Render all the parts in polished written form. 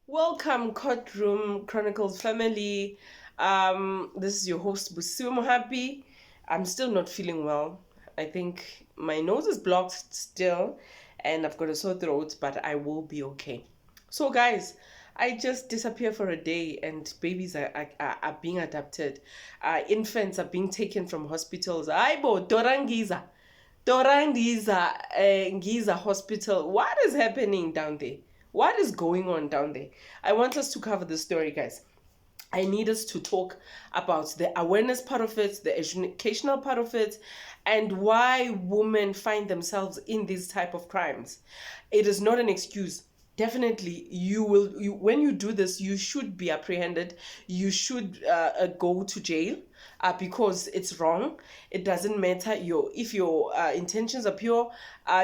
Welcome, Courtroom Chronicles family. This is your host, Busimu Happy. I'm still not feeling well. I think my nose is blocked still, and I've got a sore throat, but I will be okay. So, guys, I just disappear for a day, and babies are being adopted. Infants are being taken from hospitals. Aibo, Dorangiza. Giza Hospital. What is happening down there? What is going on down there? I want us to cover the story, guys. I need us to talk about the awareness part of it, the educational part of it, and why women find themselves in these type of crimes. It is not an excuse. Definitely, when you do this, you should be apprehended. You should go to jail because it's wrong. It doesn't matter if your intentions are pure.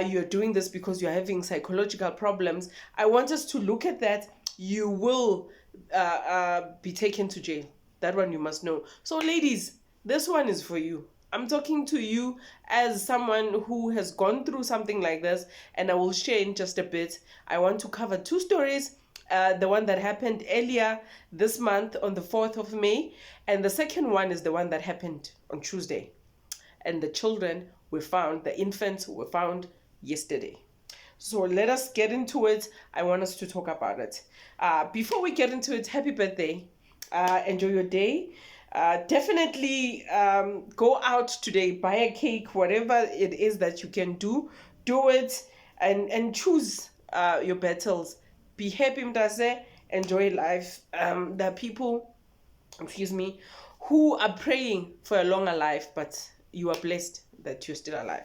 You're doing this because you're having psychological problems. I want us to look at that. You will be taken to jail. That one you must know. So, ladies, this one is for you. I'm talking to you as someone who has gone through something like this, and I will share in just a bit. I want to cover two stories. The one that happened earlier this month on the 4th of May, and the second one is the one that happened on Tuesday. And the children were found, the infants were found yesterday. So let us get into it. I want us to talk about it. Before we get into it, happy birthday. Enjoy your day. Definitely go out today, buy a cake, whatever it is that you can do it, and choose your battles. Be happy, mtase. Enjoy life. There are people, who are praying for a longer life, but you are blessed that you're still alive.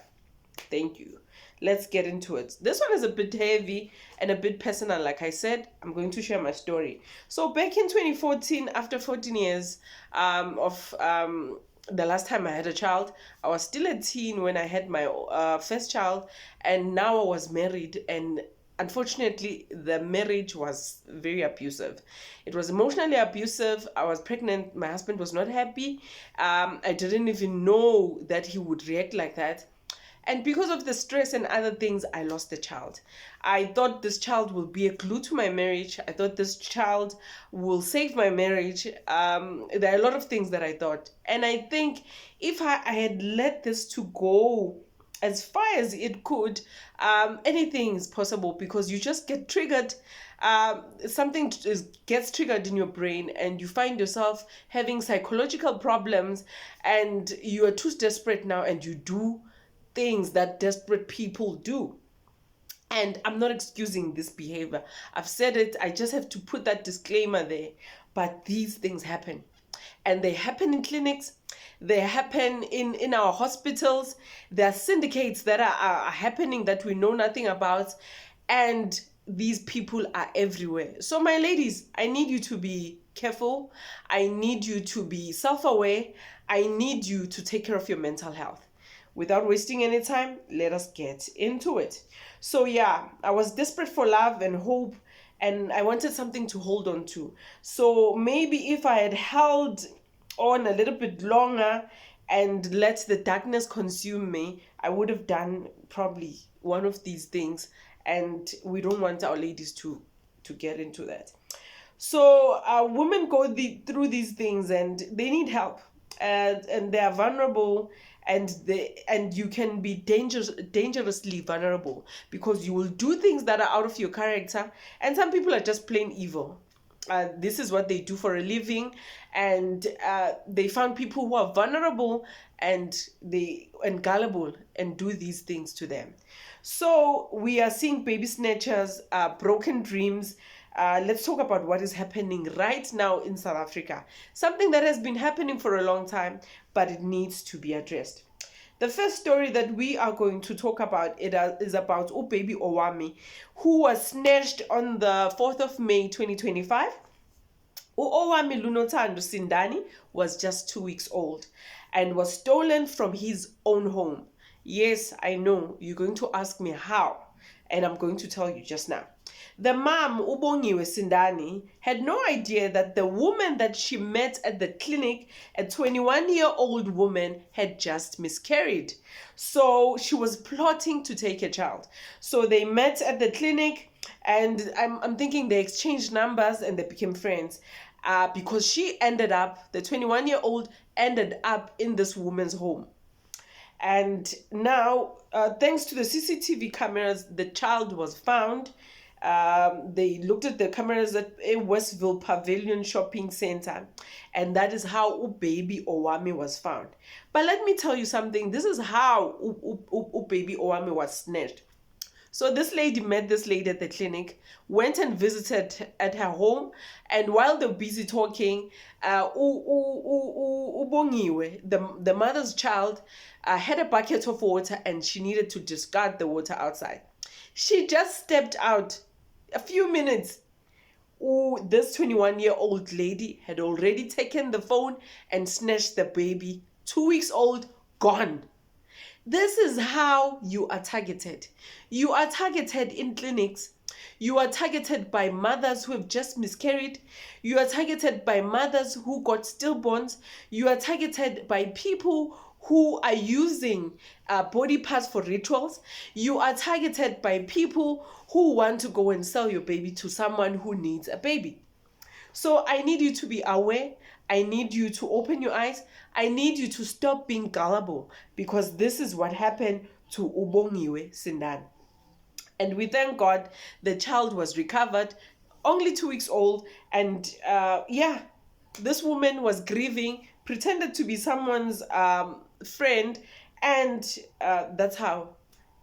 Thank you. Let's get into it. This one is a bit heavy and a bit personal. Like I said, I'm going to share my story. So back in 2014, after 14 years of the last time I had a child, I was still a teen when I had my first child, and now I was married, and unfortunately the marriage was very abusive. It was emotionally abusive. I was pregnant. My husband was not happy. I didn't even know that he would react like that. And because of the stress and other things, I lost the child. I thought this child will be a glue to my marriage. I thought this child will save my marriage. There are a lot of things that I thought. And I think if I had let this to go as far as it could, anything is possible, because you just get triggered. Something gets triggered in your brain, and you find yourself having psychological problems, and you are too desperate now, and you do things that desperate people do. And I'm not excusing this behavior. I've said it. I just have to put that disclaimer there. But these things happen. And they happen in clinics. They happen in our hospitals. There are syndicates that are happening that we know nothing about. And these people are everywhere. So my ladies, I need you to be careful. I need you to be self-aware. I need you to take care of your mental health. Without wasting any time, let us get into it. So yeah, I was desperate for love and hope, and I wanted something to hold on to. So maybe if I had held on a little bit longer and let the darkness consume me, I would have done probably one of these things. And we don't want our ladies to get into that. So women go through these things, and they need help, and they are vulnerable, and you can be dangerously vulnerable, because you will do things that are out of your character, and some people are just plain evil. This is what they do for a living, and they found people who are vulnerable and gullible and do these things to them. So we are seeing baby snatchers, broken dreams. Let's talk about what is happening right now in South Africa. Something that has been happening for a long time, but it needs to be addressed. The first story that we are going to talk about is about baby Oami, who was snatched on the 4th of May 2025. Oami Lunotando Sindani was just 2 weeks old and was stolen from his own home. Yes, I know you're going to ask me how, and I'm going to tell you just now. The mom, Ubongiwe Sindani, had no idea that the woman that she met at the clinic, a 21-year-old woman, had just miscarried. So she was plotting to take a child. So they met at the clinic. And I'm thinking they exchanged numbers and they became friends. Because she ended up, the 21-year-old ended up in this woman's home. And now, thanks to the CCTV cameras, the child was found. They looked at the cameras at a Westville Pavilion shopping center, and that is how baby Oami was found. But let me tell you something. This is how baby Oami was snatched. So this lady met this lady at the clinic, went and visited at her home, and while they were busy talking, Ubongiwe, the mother's child, had a bucket of water and she needed to discard the water outside. She just stepped out a few minutes. This 21-year-old lady had already taken the phone and snatched the baby, 2 weeks old, gone. This is how you are targeted. You are targeted in clinics. You are targeted by mothers who have just miscarried. You are targeted by mothers who got stillborns. You are targeted by people who are using body parts for rituals. You are targeted by people who want to go and sell your baby to someone who needs a baby. So I need you to be aware. I need you to open your eyes. I need you to stop being gullible, because this is what happened to Ubongiwe Sindan. And we thank God the child was recovered, only 2 weeks old. And this woman was grieving, pretended to be someone's friend, and that's how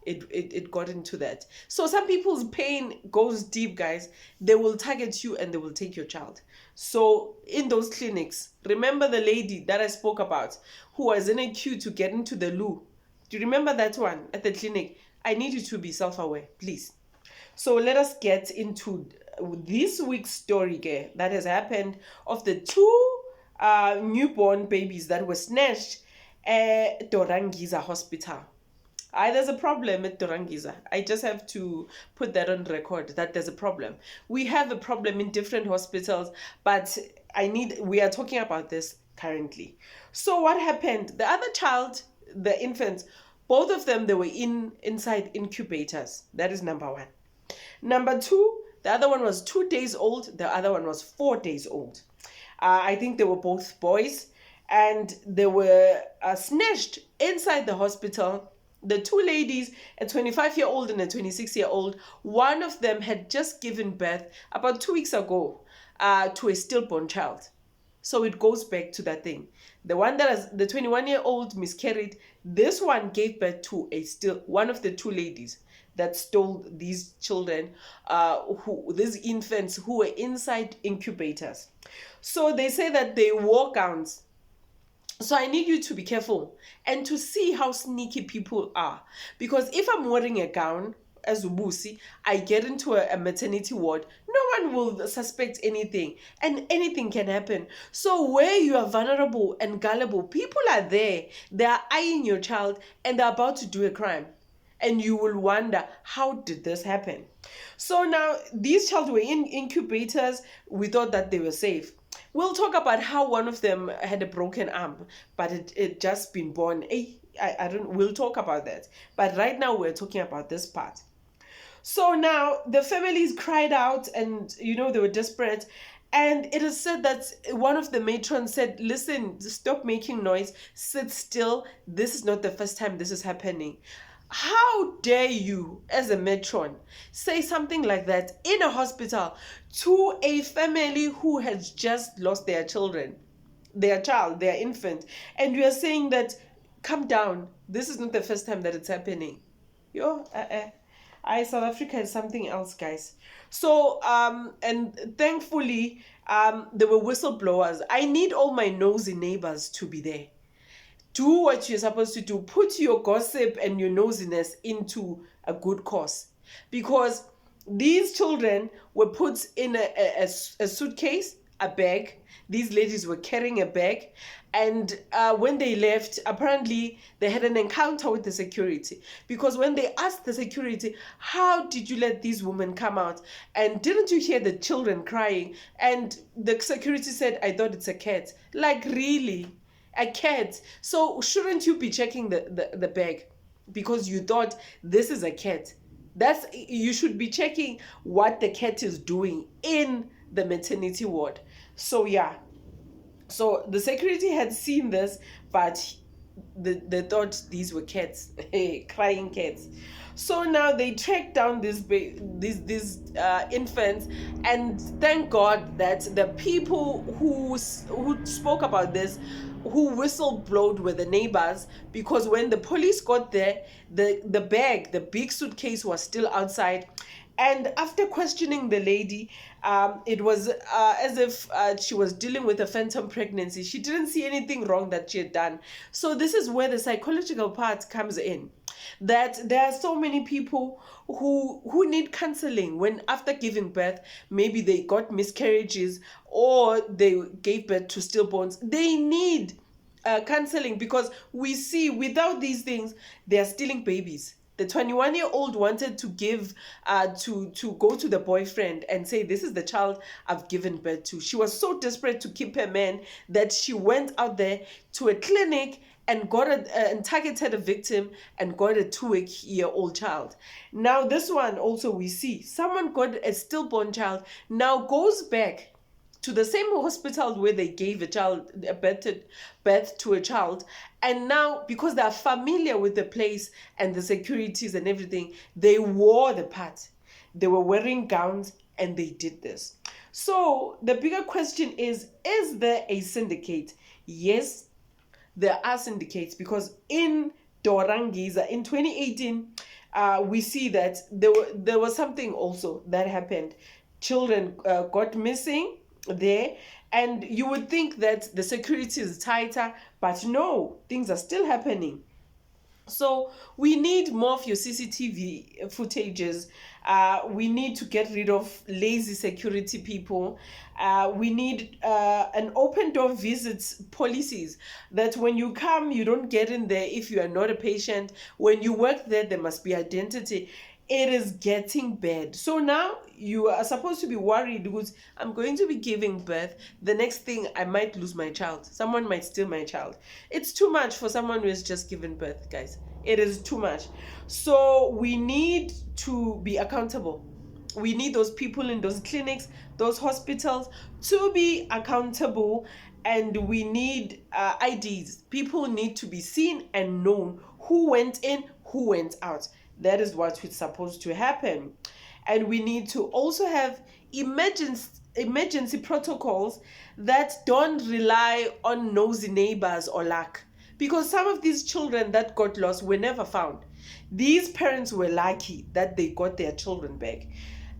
it got into that. So some people's pain goes deep, guys. They will target you and they will take your child. So in those clinics, remember the lady that I spoke about who was in a queue to get into the loo? Do you remember that one at the clinic? I need you to be self-aware, please. So let us get into this week's story that has happened of the two newborn babies that were snatched at Dorangiza Hospital. There's a problem at Dorangiza. I just have to put that on record that there's a problem. We have a problem in different hospitals, but we are talking about this currently. So what happened? The other child, the infants, both of them, they were inside incubators. That is number one. Number two, the other one was 2 days old. The other one was 4 days old. I think they were both boys, and they were snatched inside the hospital. The two ladies, a 25-year-old and a 26-year-old, one of them had just given birth about 2 weeks ago to a stillborn child. So it goes back to that thing. The one the 21-year-old miscarried, this one gave birth to one of the two ladies that stole these children, these infants who were inside incubators. So they say that they wore gowns. So I need you to be careful and to see how sneaky people are. Because if I'm wearing a gown, as Ubusi, I get into a maternity ward, no one will suspect anything, and anything can happen. So where you are vulnerable and gullible, people are there. They are eyeing your child and they're about to do a crime. And you will wonder, how did this happen? So now, these children were in incubators. We thought that they were safe. We'll talk about how one of them had a broken arm, but it just been born. We'll talk about that. But right now we're talking about this part. So now the families cried out and, they were desperate. And it is said that one of the matrons said, listen, stop making noise, sit still. This is not the first time this is happening. How dare you, as a matron, say something like that in a hospital to a family who has just lost their child, their infant, and you are saying that, calm down, this is not the first time that it's happening. South Africa is something else, guys. So, and thankfully, there were whistleblowers. I need all my nosy neighbors to be there. Do what you're supposed to do. Put your gossip and your nosiness into a good cause. Because these children were put in a suitcase, a bag. These ladies were carrying a bag. And when they left, apparently they had an encounter with the security. Because when they asked the security, how did you let these women come out? And didn't you hear the children crying? And the security said, I thought it's a cat. Like, really? A cat? So shouldn't you be checking the bag? Because you thought this is a cat. You should be checking what the cat is doing in the maternity ward. So yeah, so the security had seen this, but they thought these were cats, crying cats. So now they tracked down these infants, and thank God that the people who spoke about this, who whistleblowed, were the neighbors, because when the police got there, the big suitcase was still outside. And after questioning the lady, it was as if she was dealing with a phantom pregnancy. She didn't see anything wrong that she had done. So this is where the psychological part comes in. That there are so many people who need counseling when after giving birth, maybe they got miscarriages or they gave birth to stillborns. They need counseling, because we see without these things, they are stealing babies. The 21-year-old wanted to give to go to the boyfriend and say, this is the child I've given birth to. She was so desperate to keep her man that she went out there to a clinic and and targeted a victim and got a 2-year-old child. Now this one also, we see someone got a stillborn child, now goes back to the same hospital where they gave a birth to a child, and now because they are familiar with the place and the securities and everything, they wore the part. They were wearing gowns and they did this. So the bigger question is there a syndicate? Yes, there are syndicates, because in Dorangiza in 2018, we see that there was something also that happened. Children got missing there, and you would think that the security is tighter, but no, things are still happening. So we need more of your CCTV footages. We need to get rid of lazy security people. We need an open door visits policies, that when you come, you don't get in there if you are not a patient. When you work there, there must be identity. It is getting bad. So now you are supposed to be worried, because I'm going to be giving birth. The next thing, I might lose my child. Someone might steal my child. It's too much for someone who has just given birth, guys. It is too much. So we need to be accountable. We need those people in those clinics, those hospitals, to be accountable. And we need IDs. People need to be seen and known who went in, who went out. That is what is supposed to happen. And we need to also have emergency protocols that don't rely on nosy neighbors or luck. Because some of these children that got lost were never found. These parents were lucky that they got their children back.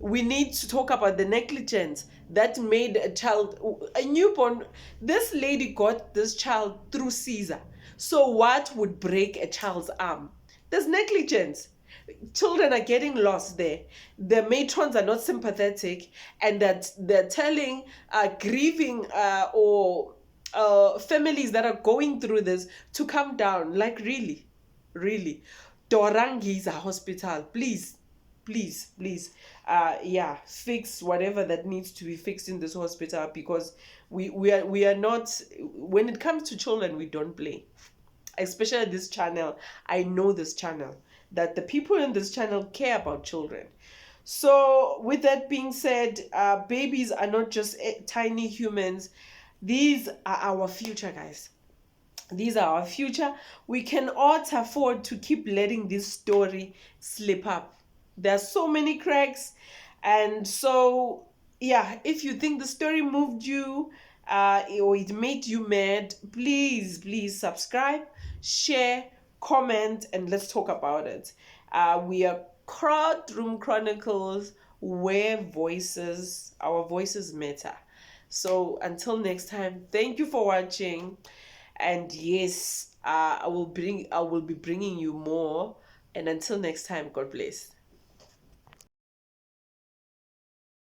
We need to talk about the negligence that made a newborn. This lady got this child through Caesar. So what would break a child's arm? There's negligence. Children are getting lost there. The matrons are not sympathetic, and that they're telling grieving or families that are going through this to come down. Like, really, really. Dorangiza Hospital, please, fix whatever that needs to be fixed in this hospital, because we are not, when it comes to children, we don't play. Especially this channel. I know this channel, that the people in this channel care about children. So with that being said, babies are not just tiny humans. These are our future, guys. These are our future. We cannot afford to keep letting this story slip up. There are so many cracks. And so, yeah, if you think the story moved you or it made you mad, please subscribe, share, comment, and let's talk about it. We are Courtroom Chronicles, where our voices matter. So until next time, thank you for watching. And yes, I will be bringing you more. And until next time, God bless.